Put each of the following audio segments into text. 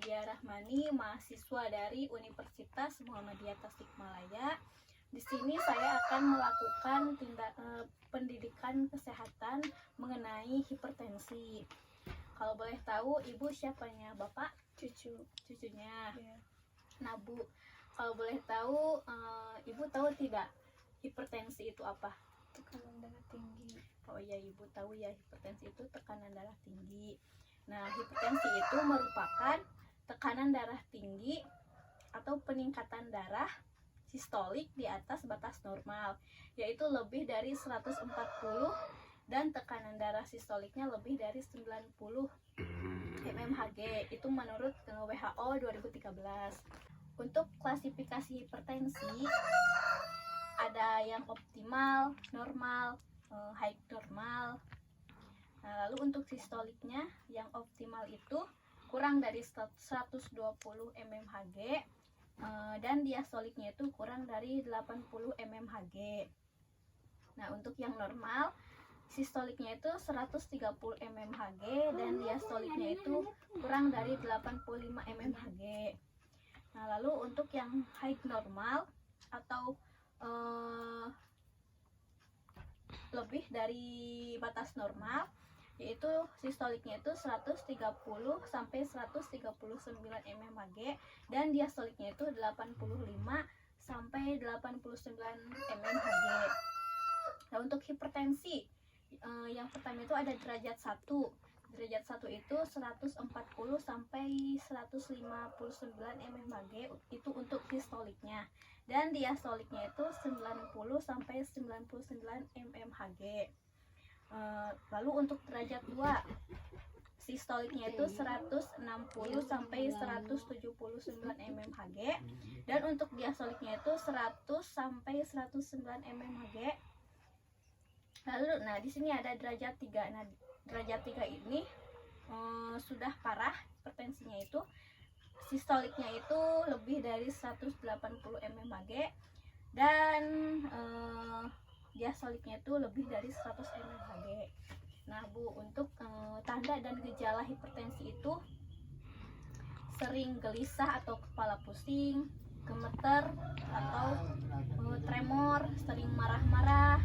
Nadia Rahmani, mahasiswa dari Universitas Muhammadiyah Tasikmalaya. Di sini saya akan melakukan pendidikan kesehatan mengenai hipertensi. Kalau boleh tahu, Ibu siapanya? Bapak? Cucunya. Ya. Nah, Bu, kalau boleh tahu, Ibu tahu tidak hipertensi itu apa? Tekanan darah tinggi. Oh ya, Ibu tahu ya, hipertensi itu tekanan darah tinggi. Nah, hipertensi itu merupakan tekanan darah tinggi atau peningkatan darah sistolik di atas batas normal, yaitu lebih dari 140, dan tekanan darah sistoliknya lebih dari 90 mmHg. Itu menurut WHO 2013. Untuk klasifikasi hipertensi ada yang optimal, normal, high normal. Nah, lalu untuk sistoliknya yang optimal itu kurang dari 120 mmHg, dan diastoliknya itu kurang dari 80 mmHg. Nah, untuk yang normal, sistoliknya itu 130 mmHg dan diastoliknya itu kurang dari 85 mmHg. Nah, lalu untuk yang high normal atau lebih dari batas normal, yaitu sistoliknya itu 130 sampai 139 mmHg dan diastoliknya itu 85 sampai 89 mmHg. Nah, untuk hipertensi yang pertama itu ada derajat 1. Derajat 1 itu 140 sampai 159 mmHg, itu untuk sistoliknya. Dan diastoliknya itu 90 sampai 99 mmHg. Lalu untuk derajat 2, sistoliknya itu 160 sampai 179 mmHg, dan untuk diastoliknya itu 100 sampai 109 mmHg. Lalu di sini ada derajat 3. Nah, derajat 3 ini sudah parah hipertensinya, itu sistoliknya itu lebih dari 180 mmHg dan diastoliknya itu lebih dari 100 mmHg. Nah, Bu, untuk tanda dan gejala hipertensi itu sering gelisah atau kepala pusing, gemeter atau tremor, sering marah-marah,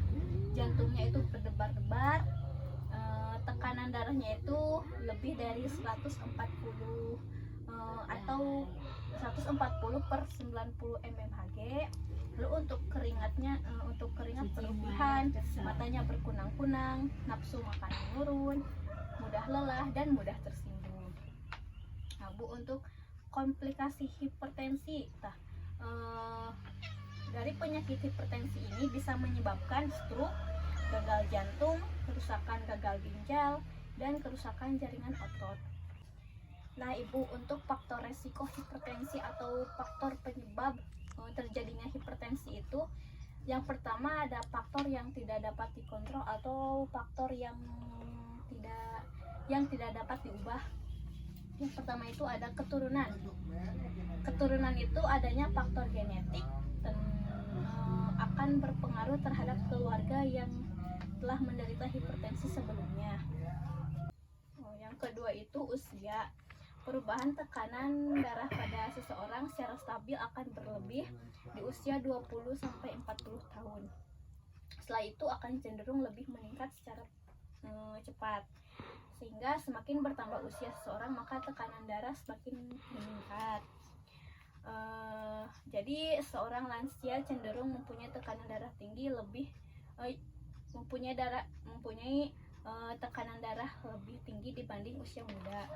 jantungnya itu berdebar-debar, tekanan darahnya itu lebih dari 140 atau 140/90 mmHg. Lalu untuk keringat berlebihan, matanya berkunang-kunang, nafsu makan menurun, mudah lelah dan mudah tersinggung. Nah, Bu, untuk komplikasi hipertensi, dari penyakit hipertensi ini bisa menyebabkan stroke, gagal jantung, kerusakan gagal ginjal, dan kerusakan jaringan otot. Nah, Ibu, untuk faktor resiko hipertensi atau faktor penyebab terjadinya hipertensi itu, yang pertama ada faktor yang tidak dapat dikontrol atau faktor yang tidak dapat diubah. Yang pertama itu ada keturunan. Keturunan itu adanya faktor genetik dan akan berpengaruh terhadap keluarga yang telah menderita hipertensi sebelumnya. Yang kedua itu usia. Perubahan tekanan darah pada seseorang secara stabil akan berlebih di usia 20 sampai 40 tahun. Setelah itu akan cenderung lebih meningkat secara cepat. Sehingga semakin bertambah usia seseorang, maka tekanan darah semakin meningkat. Jadi seorang lansia cenderung mempunyai tekanan darah tinggi mempunyai tekanan darah lebih tinggi dibanding usia muda.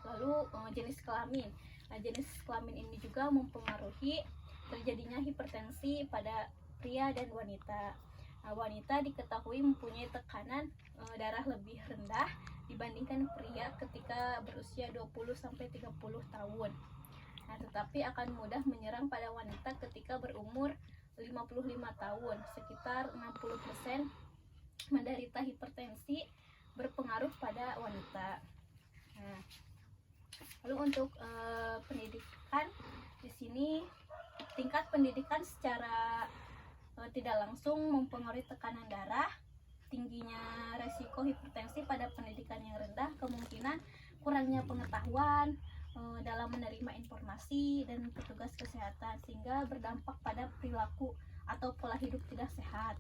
Lalu jenis kelamin. Nah, jenis kelamin ini juga mempengaruhi terjadinya hipertensi pada pria dan wanita. Nah, wanita diketahui mempunyai tekanan darah lebih rendah dibandingkan pria ketika berusia 20 sampai 30 tahun. Nah, tetapi akan mudah menyerang pada wanita ketika berumur 55 tahun. Sekitar 60% menderita hipertensi berpengaruh pada wanita. Nah, lalu untuk pendidikan, di sini tingkat pendidikan secara tidak langsung mempengaruhi tekanan darah. Tingginya resiko hipertensi pada pendidikan yang rendah, kemungkinan kurangnya pengetahuan, dalam menerima informasi dan petugas kesehatan, sehingga berdampak pada perilaku atau pola hidup tidak sehat.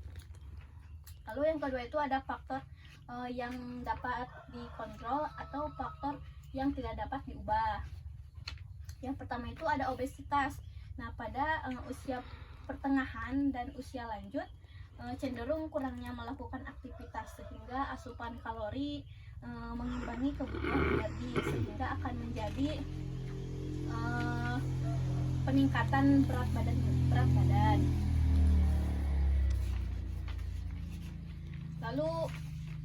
Lalu yang kedua itu ada faktor yang dapat dikontrol atau faktor yang tidak dapat diubah. Yang pertama itu ada obesitas. Nah, pada usia pertengahan dan usia lanjut cenderung kurangnya melakukan aktivitas, sehingga asupan kalori mengimbangi kebutuhan energi, sehingga akan menjadi peningkatan berat badan. Lalu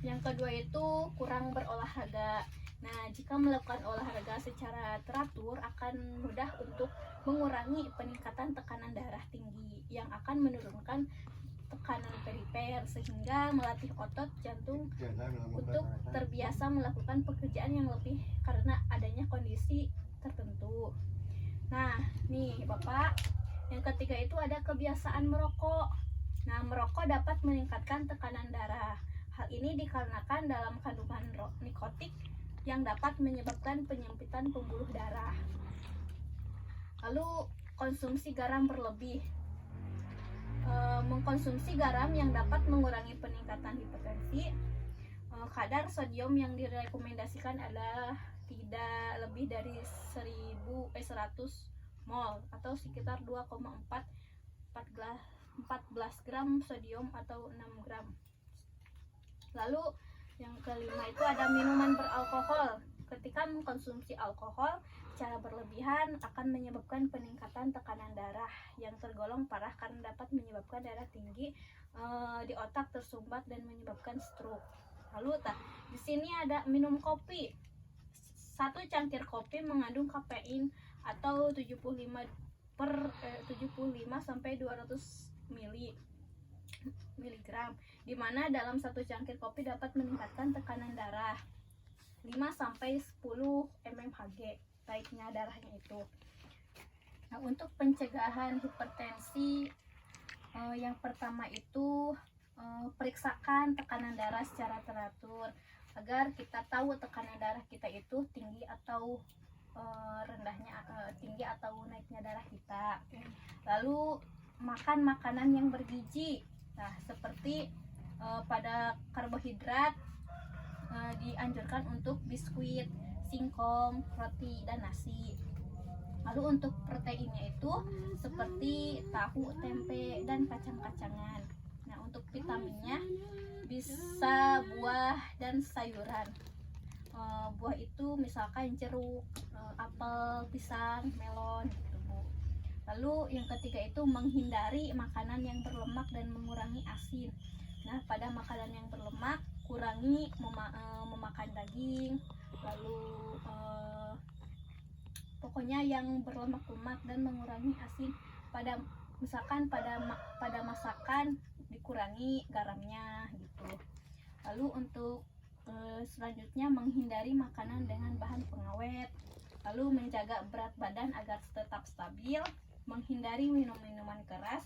yang kedua itu kurang berolahraga. Nah, jika melakukan olahraga secara teratur akan mudah untuk mengurangi peningkatan tekanan darah tinggi yang akan menurunkan tekanan perifer, sehingga melatih otot jantung untuk terbiasa melakukan pekerjaan yang lebih karena adanya kondisi tertentu. Nah, nih Bapak, yang ketiga itu ada kebiasaan merokok. Nah, merokok dapat meningkatkan tekanan darah. Hal ini dikarenakan dalam kandungan nikotik yang dapat menyebabkan penyempitan pembuluh darah. Lalu konsumsi garam berlebih. Mengkonsumsi garam yang dapat mengurangi peningkatan hipertensi. Kadar sodium yang direkomendasikan adalah tidak lebih dari 100 mol atau sekitar 2,14 gram sodium atau 6 gram. Lalu yang kelima itu ada minuman beralkohol. Ketika mengkonsumsi alkohol secara berlebihan akan menyebabkan peningkatan tekanan darah yang tergolong parah karena dapat menyebabkan darah tinggi di otak tersumbat dan menyebabkan stroke. Lalu di sini ada minum kopi. 1 cangkir kopi mengandung kafein atau 75 sampai 200 miligram, di mana dalam 1 cangkir kopi dapat meningkatkan tekanan darah 5 sampai 10 mmHg baiknya darahnya itu. Nah, untuk pencegahan hipertensi yang pertama itu periksakan tekanan darah secara teratur agar kita tahu tekanan darah kita itu tinggi atau tinggi atau naiknya darah kita. Lalu makan makanan yang bergizi. Nah, seperti pada karbohidrat dianjurkan untuk biskuit, singkong, roti, dan nasi. Lalu untuk proteinnya itu seperti tahu, tempe, dan kacang-kacangan. Nah, untuk vitaminnya bisa buah dan sayuran. Buah itu misalkan jeruk, apel, pisang, melon gitu, Bu. Lalu yang ketiga itu menghindari makanan yang berlemak dan mengurangi asin. Nah, pada makanan yang berlemak kurangi memakan daging, lalu pokoknya yang berlemak-lemak, dan mengurangi asin. Misalkan pada masakan dikurangi garamnya gitu. Lalu untuk selanjutnya menghindari makanan dengan bahan pengawet, lalu menjaga berat badan agar tetap stabil, menghindari minum-minuman keras,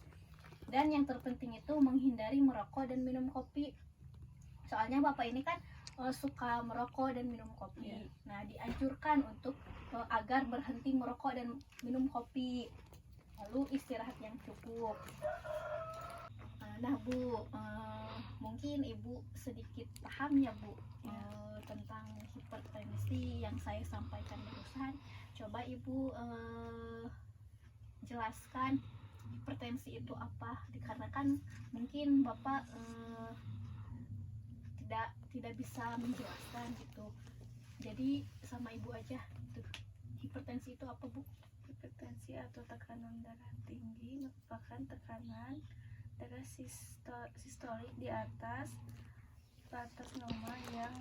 dan yang terpenting itu menghindari merokok dan minum kopi. Soalnya Bapak ini kan suka merokok dan minum kopi. Nah, dianjurkan untuk agar berhenti merokok dan minum kopi. Lalu istirahat yang cukup. Nah, Bu, mungkin Ibu sedikit paham ya, Bu, tentang hipertensi yang saya sampaikan barusan. Coba Ibu jelaskan hipertensi itu apa, dikarenakan mungkin Bapak tidak bisa menjelaskan gitu. Jadi sama Ibu aja gitu. Hipertensi itu apa, Bu? Hipertensi atau tekanan darah tinggi merupakan tekanan darah sistolik di atas batas normal yang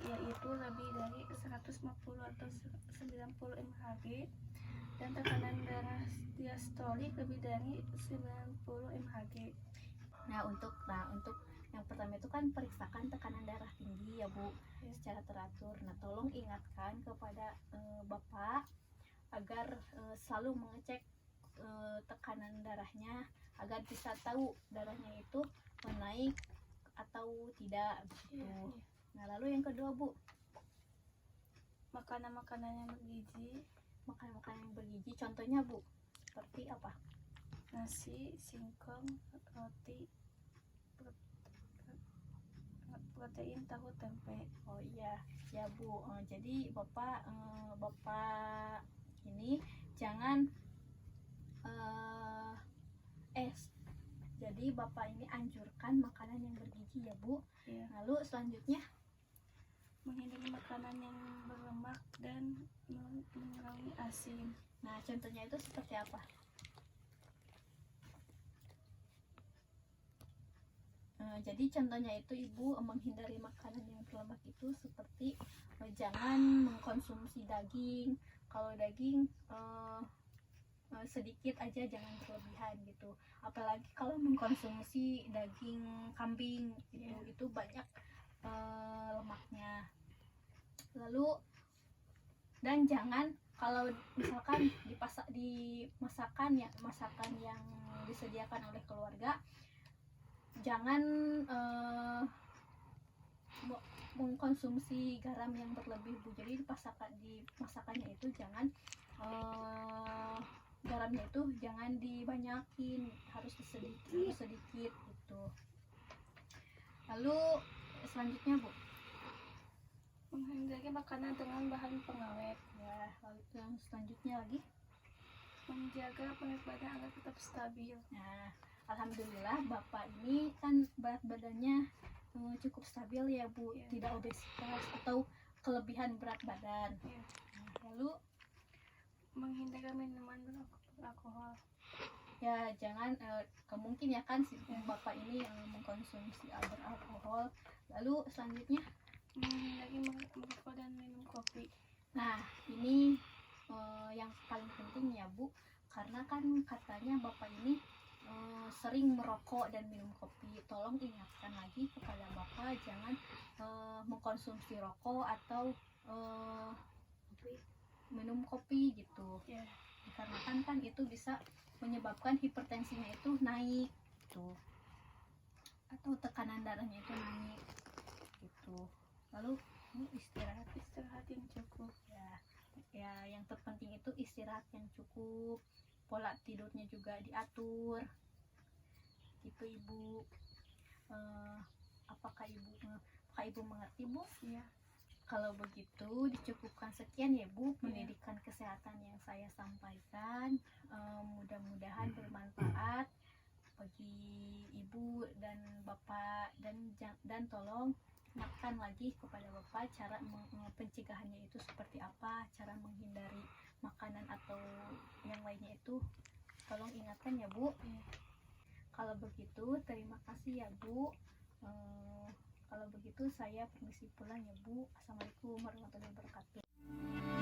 yaitu lebih dari 150 atau 90 mHg, dan tekanan darah diastolik lebih dari 90 mHg. Nah, untuk yang pertama itu kan periksakan tekanan darah tinggi ya, Bu, secara teratur. Nah, tolong ingatkan kepada Bapak agar selalu mengecek tekanan darahnya agar bisa tahu darahnya itu naik atau tidak gitu. Nah, lalu yang kedua, Bu. makanan-makanan yang bergizi, Makanan-makanan yang bergizi contohnya Bu, seperti apa? nasi, singkong, roti, protein, tahu, tempe. Oh iya, ya Bu. Jadi Bapak ini jangan eh jadi Bapak ini anjurkan makanan yang bergizi ya Bu. Ya, Lalu selanjutnya, menghindari makanan yang berlemak dan mengurangi asin. nah contohnya itu seperti apa? Jadi contohnya itu Ibu menghindari makanan yang berlemak itu seperti jangan mengkonsumsi daging. Kalau daging sedikit aja, jangan berlebihan gitu. Apalagi kalau mengkonsumsi daging kambing gitu, Iya. itu banyak lemaknya. Lalu dan jangan kalau misalkan di masakan yang disediakan oleh keluarga, jangan mengkonsumsi garam yang berlebih Bu. Jadi di masakannya itu jangan garamnya itu jangan dibanyakin, harus sedikit gitu. Lalu selanjutnya Bu, Menghindari makanan dengan bahan pengawet. ya lalu yang selanjutnya lagi. Menjaga berat badan agar tetap stabil. Nah, alhamdulillah Bapak ini kan berat badannya cukup stabil ya Bu, Iya. tidak obesitas atau kelebihan berat badan. Ya. Nah, lalu Menghindari minuman beralkohol. ya jangan kemungkin ya kan si Bapak ini mengkonsumsi beralkohol. Lalu selanjutnya, Menghindari merokok dan minum kopi. nah ini yang paling penting ya Bu, karena kan katanya Bapak ini sering merokok dan minum kopi. Tolong ingatkan lagi kepada Bapak jangan mengkonsumsi rokok atau minum kopi gitu. Ya. Dikarenakan kan itu bisa menyebabkan hipertensinya itu naik gitu, atau tekanan darahnya itu naik gitu. Lalu istirahat Yang cukup. ya yang terpenting itu istirahat yang cukup, pola tidurnya juga diatur gitu Ibu. Apakah Ibu mengerti Bu? Ya. Kalau begitu dicukupkan sekian ya Bu, Iya. pendidikan kesehatan yang saya sampaikan. Mudah-mudahan bermanfaat bagi Ibu dan Bapak, dan tolong ingatkan lagi kepada Bapak cara pencegahannya itu seperti apa, cara menghindari makanan atau yang lainnya itu tolong ingatkan ya Bu. Iya. Kalau begitu terima kasih ya Bu. Kalau begitu saya permisi pulang ya Bu. Assalamualaikum warahmatullahi wabarakatuh.